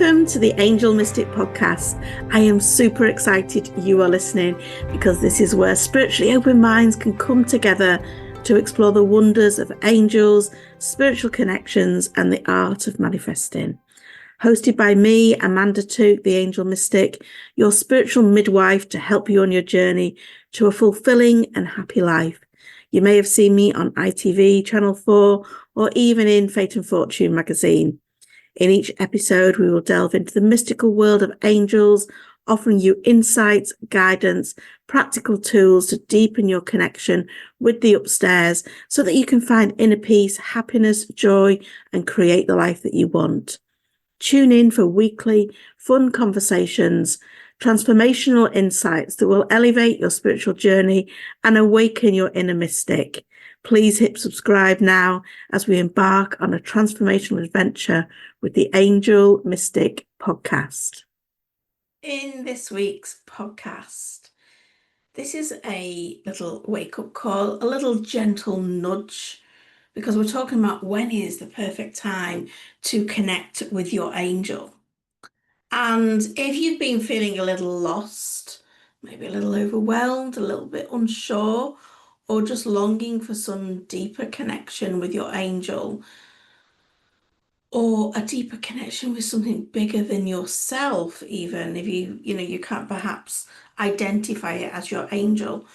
Welcome to the Angel Mystic podcast. I am super excited you are listening because this is where spiritually open minds can come together to explore the wonders of angels, spiritual connections, and the art of manifesting. Hosted by me, Amanda Tooke, the Angel Mystic, your spiritual midwife to help you on your journey to a fulfilling and happy life. You may have seen me on ITV, Channel 4, or even in Fate and Fortune magazine. In each episode, we will delve into the mystical world of angels, offering you insights, guidance, practical tools to deepen your connection with the upstairs so that you can find inner peace, happiness, joy, and create the life that you want. Tune in for weekly, fun conversations, transformational insights that will elevate your spiritual journey and awaken your inner mystic. Please hit subscribe now as we embark on a transformational adventure with the Angel Mystic podcast. In this week's podcast, this is a little wake-up call, a little gentle nudge, because we're talking about when is the perfect time to connect with your angel. And if you've been feeling a little lost, maybe a little overwhelmed, a little bit unsure, or just longing for some deeper connection with your angel, or a deeper connection with something bigger than yourself, even if you can't perhaps identify it as your angel,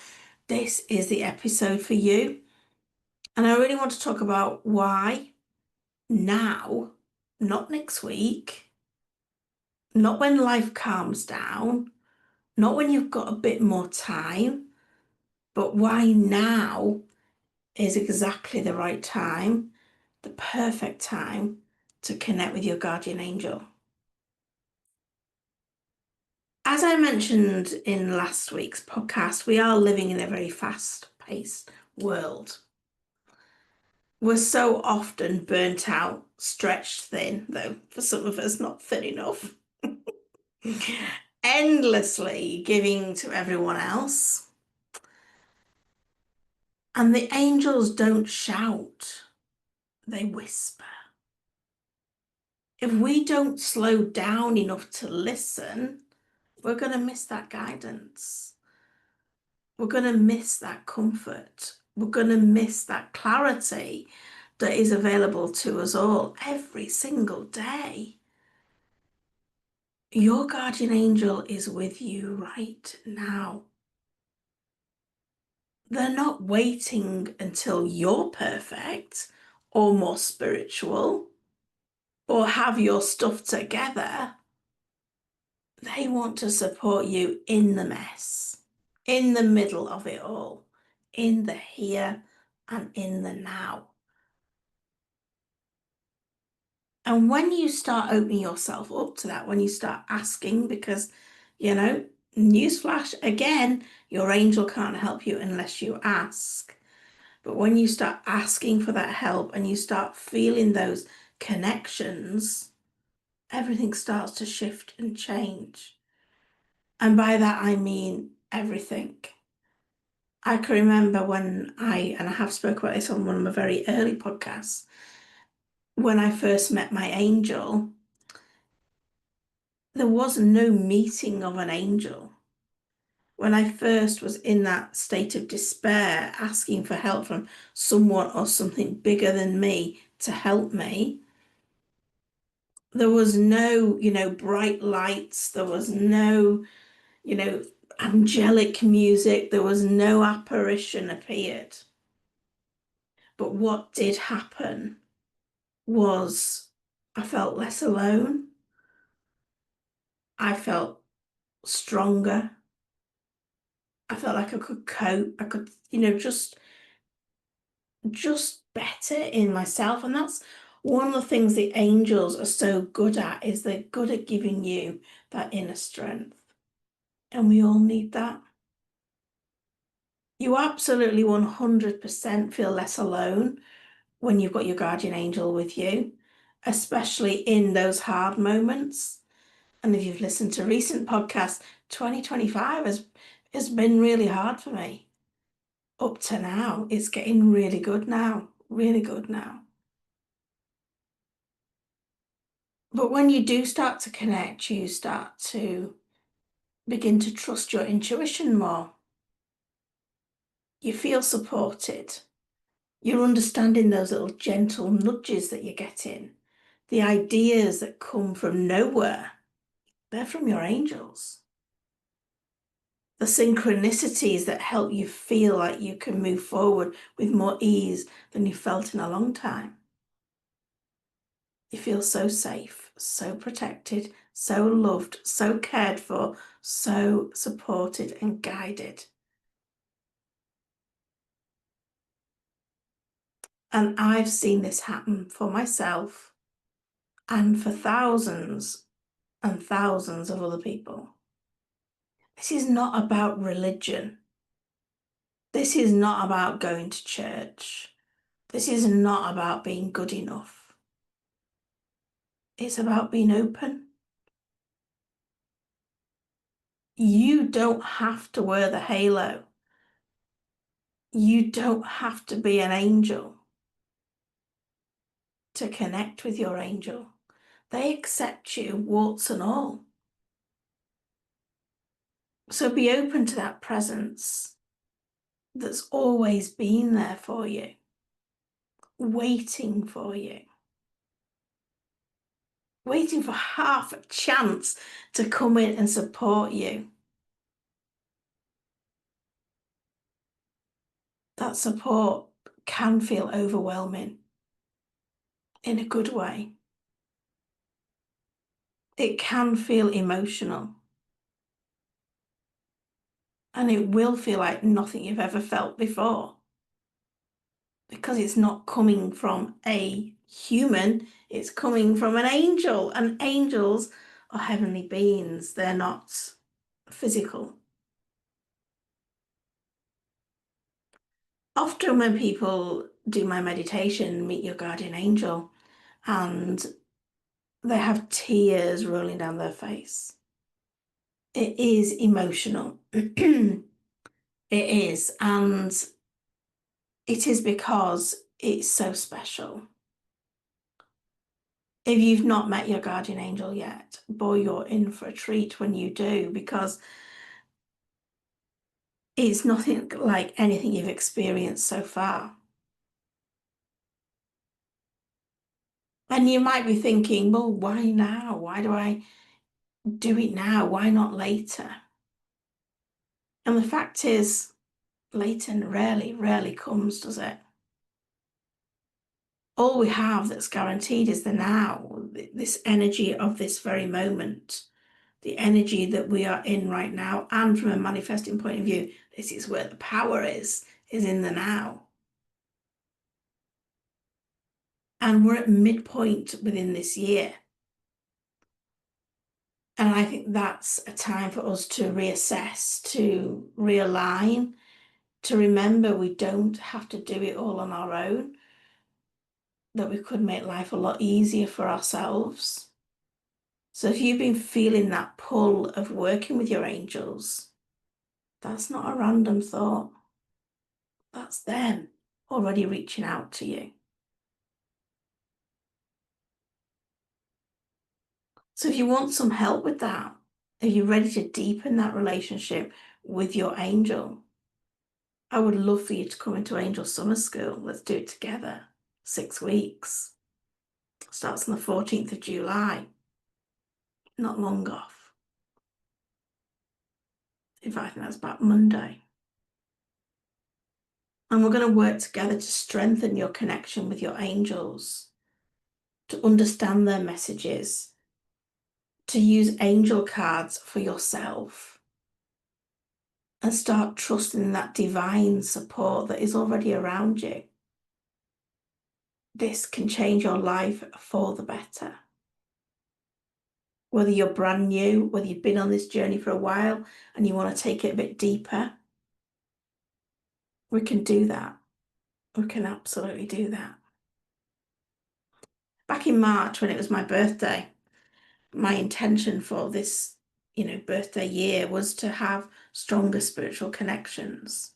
this is the episode for you. And I really want to talk about why now, not next week, not when life calms down, not when you've got a bit more time, but why now is exactly the right time, the perfect time to connect with your guardian angel. As I mentioned in last week's podcast, we are living in a very fast-paced world. We're so often burnt out, stretched thin, though for some of us not thin enough, endlessly giving to everyone else. And the angels don't shout, they whisper. If we don't slow down enough to listen, we're going to miss that guidance. We're going to miss that comfort. We're going to miss that clarity that is available to us all every single day. Your guardian angel is with you right now. They're not waiting until you're perfect or more spiritual or have your stuff together. They want to support you in the mess, in the middle of it all, in the here and in the now. And when you start opening yourself up to that, when you start asking, because, newsflash, again, your angel can't help you unless you ask. But when you start asking for that help and you start feeling those connections, everything starts to shift and change. And by that, I mean everything. I can remember when I have spoke about this on one of my very early podcasts, when I first met my angel, there was no meeting of an angel. When I first was in that state of despair, asking for help from someone or something bigger than me to help me, there was no, bright lights. There was no, angelic music. There was no apparition appeared. But what did happen was I felt less alone. I felt stronger. I felt like I could cope. I could, just better in myself. And that's one of the things the angels are so good at, is they're good at giving you that inner strength. And we all need that. You absolutely 100% feel less alone when you've got your guardian angel with you, especially in those hard moments. And if you've listened to recent podcasts, 2025 has been really hard for me. Up to now, it's getting really good now, really good now. But when you do start to connect, you start to begin to trust your intuition more. You feel supported. You're understanding those little gentle nudges that you're getting, the ideas that come from nowhere. They're from your angels. The synchronicities that help you feel like you can move forward with more ease than you felt in a long time. You feel so safe, so protected, so loved, so cared for, so supported and guided. And I've seen this happen for myself and for thousands and thousands of other people. This is not about religion. This is not about going to church. This is not about being good enough. It's about being open. You don't have to wear the halo. You don't have to be an angel to connect with your angel. They accept you, warts and all. So be open to that presence that's always been there for you, waiting for you, waiting for half a chance to come in and support you. That support can feel overwhelming in a good way. It can feel emotional. And it will feel like nothing you've ever felt before. Because it's not coming from a human, it's coming from an angel. And angels are heavenly beings, they're not physical. Often when people do my meditation, meet your guardian angel, and they have tears rolling down their face. It is emotional. It is. And it is because it's so special. If you've not met your guardian angel yet, boy, you're in for a treat when you do, because it's nothing like anything you've experienced so far. And you might be thinking, well, why now? Why do I do it now? Why not later? And the fact is, later rarely comes, does it? All we have that's guaranteed is the now, this energy of this very moment, the energy that we are in right now. And from a manifesting point of view, this is where the power is in the now. And we're at midpoint within this year. And I think that's a time for us to reassess, to realign, to remember we don't have to do it all on our own, that we could make life a lot easier for ourselves. So if you've been feeling that pull of working with your angels, that's not a random thought. That's them already reaching out to you. So if you want some help with that, if you're ready to deepen that relationship with your angel, I would love for you to come into Angel Summer School. Let's do it together. 6 weeks. Starts on the 14th of July. Not long off. In fact, I think that's about Monday. And we're going to work together to strengthen your connection with your angels, to understand their messages, to use angel cards for yourself, and start trusting that divine support that is already around you. This can change your life for the better. Whether you're brand new, whether you've been on this journey for a while and you want to take it a bit deeper, we can do that. We can absolutely do that. Back in March, when it was my birthday, my intention for this, birthday year was to have stronger spiritual connections.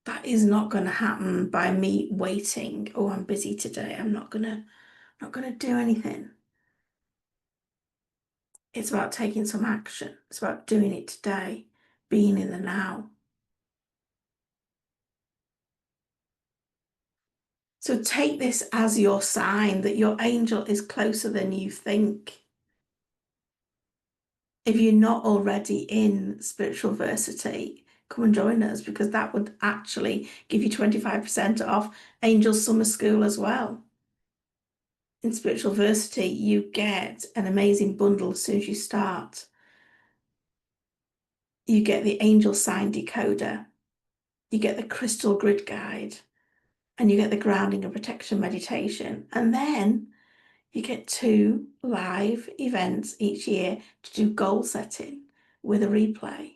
That is not going to happen by me waiting. Oh, I'm busy today. I'm not gonna do anything. It's about taking some action. It's about doing it today, being in the now. So take this as your sign that your angel is closer than you think. If you're not already in spiritual versity, come and join us because that would actually give you 25% off Angel Summer School as well. In spiritual versity, you get an amazing bundle as soon as you start. You get the angel sign decoder, you get the crystal grid guide, and you get the grounding and protection meditation. And then you get 2 live events each year to do goal setting with a replay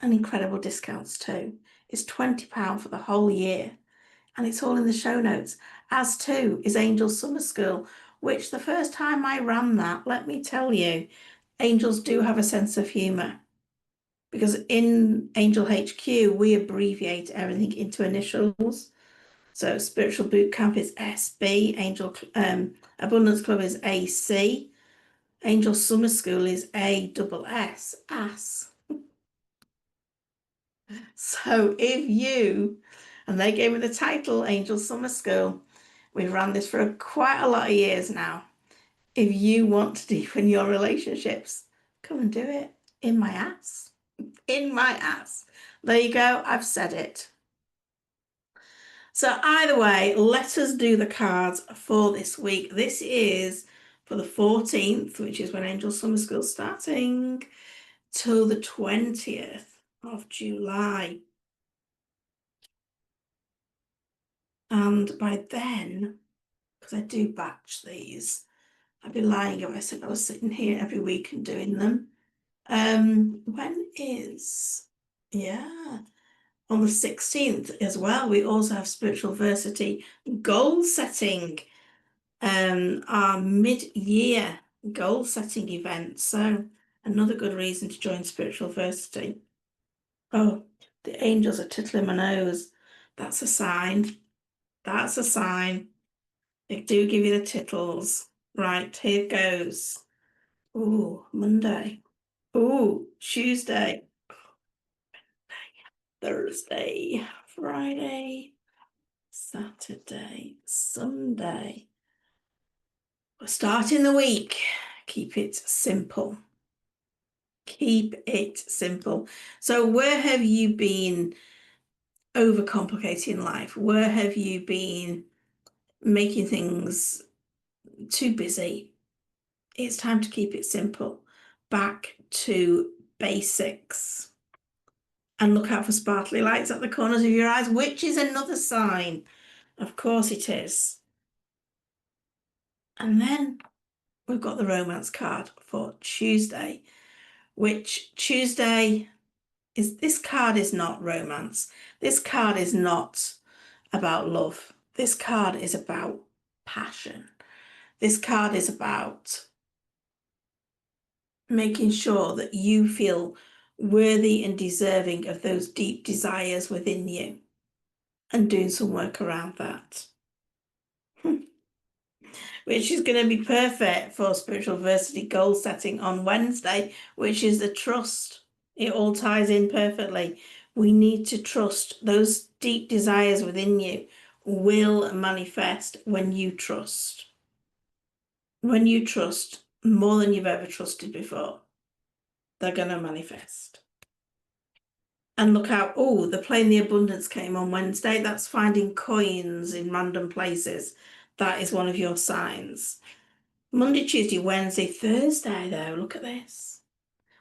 and incredible discounts too. It's £20 for the whole year, and it's all in the show notes. As too is Angel Summer School, which the first time I ran that, let me tell you, angels do have a sense of humour. Because in Angel HQ, we abbreviate everything into initials. So Spiritual Bootcamp is SB, Angel Abundance Club is AC, Angel Summer School is ASS, AS. So if you, and they gave me the title Angel Summer School, we've run this for quite a lot of years now. If you want to deepen your relationships, come and do it in my ass. In my ass. There you go, I've said it. So either way, let us do the cards for this week. This is for the 14th, which is when Angel Summer School's starting, till the 20th of July. And by then, because I do batch these, I'd be lying if I said I was sitting here every week and doing them. When is, yeah, on the 16th as well, we also have Spiritual Versity goal setting, our mid-year goal setting event. So another good reason to join Spiritual Versity. Oh, the angels are tickling my nose. That's a sign. That's a sign. They do give you the tittles. Right, here goes. Ooh, Monday. Ooh, Tuesday. Thursday, Friday, Saturday, Sunday. We're starting the week. Keep it simple. Keep it simple. So, where have you been overcomplicating life? Where have you been making things too busy? It's time to keep it simple. Back to basics. And look out for sparkly lights at the corners of your eyes, which is another sign. Of course it is. And then we've got the romance card for Tuesday, which Tuesday is, this card is not romance. This card is not about love. This card is about passion. This card is about making sure that you feel worthy and deserving of those deep desires within you and doing some work around that. Which is going to be perfect for spiritual versity goal setting on Wednesday, which is the trust. It all ties in perfectly. We need to trust those deep desires within you will manifest when you trust. When you trust more than you've ever trusted before, they're going to manifest. And look out, oh, the Playing the Abundance came on Wednesday. That's finding coins in random places. That is one of your signs. Monday, Tuesday, Wednesday, Thursday, though, look at this.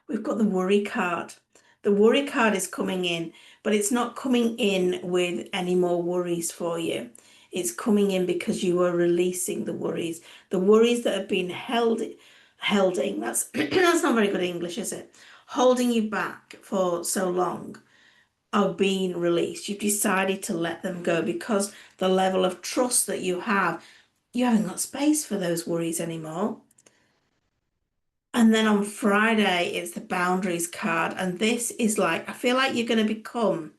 We've got the worry card. The worry card is coming in, but it's not coming in with any more worries for you. It's coming in because you are releasing the worries that have been holding. That's not very good English, is it? Holding you back for so long are being released. You've decided to let them go because the level of trust that you haven't got space for those worries anymore. And then on Friday, it's the boundaries card. And this is like, I feel like you're going to become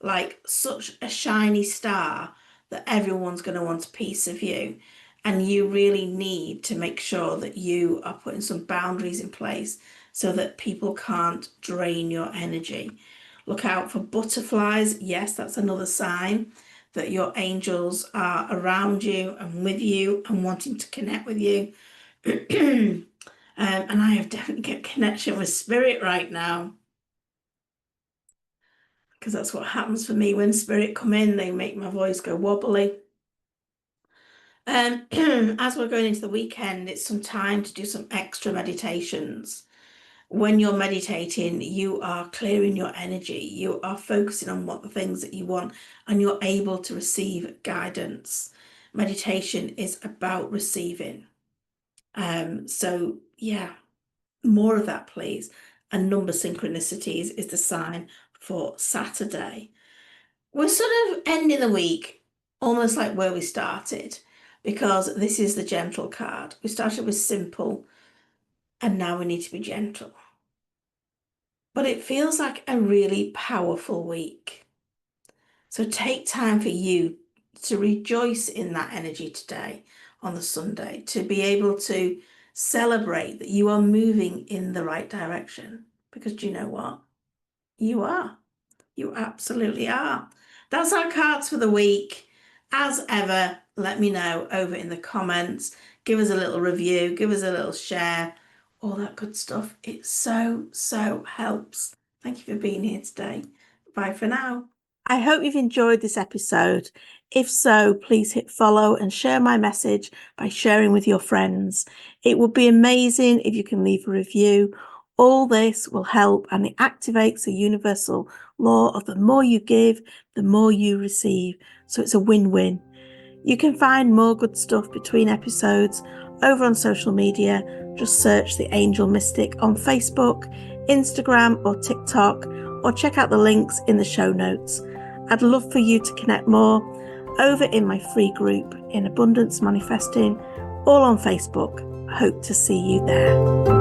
like such a shiny star that everyone's going to want a piece of you. And you really need to make sure that you are putting some boundaries in place so that people can't drain your energy. Look out for butterflies. Yes, that's another sign that your angels are around you and with you and wanting to connect with you. And I have definitely got connection with spirit right now, because that's what happens for me when spirit come in. They make my voice go wobbly. As we're going into the weekend, it's some time to do some extra meditations. When you're meditating, you are clearing your energy. You are focusing on what the things that you want, and you're able to receive guidance. Meditation is about receiving. So yeah, more of that, please. And number synchronicities is the sign for Saturday. We're sort of ending the week almost like where we started, because this is the gentle card. We started with simple, and now we need to be gentle. But it feels like a really powerful week. So take time for you to rejoice in that energy today on the Sunday, to be able to celebrate that you are moving in the right direction. Because do you know what? You are. You absolutely are. That's our cards for the week. As ever, let me know over in the comments. Give us a little review, give us a little share, all that good stuff. It so helps. Thank you for being here today. Bye for now. I hope you've enjoyed this episode. If so, please hit follow and share my message by sharing with your friends. It would be amazing if you can leave a review. All this will help, and it activates the universal law of the more you give, the more you receive. So it's a win-win. You can find more good stuff between episodes over on social media. Just search The Angel Mystic on Facebook, Instagram or TikTok, or check out the links in the show notes. I'd love for you to connect more over in my free group in Abundance Manifesting, all on Facebook. Hope to see you there.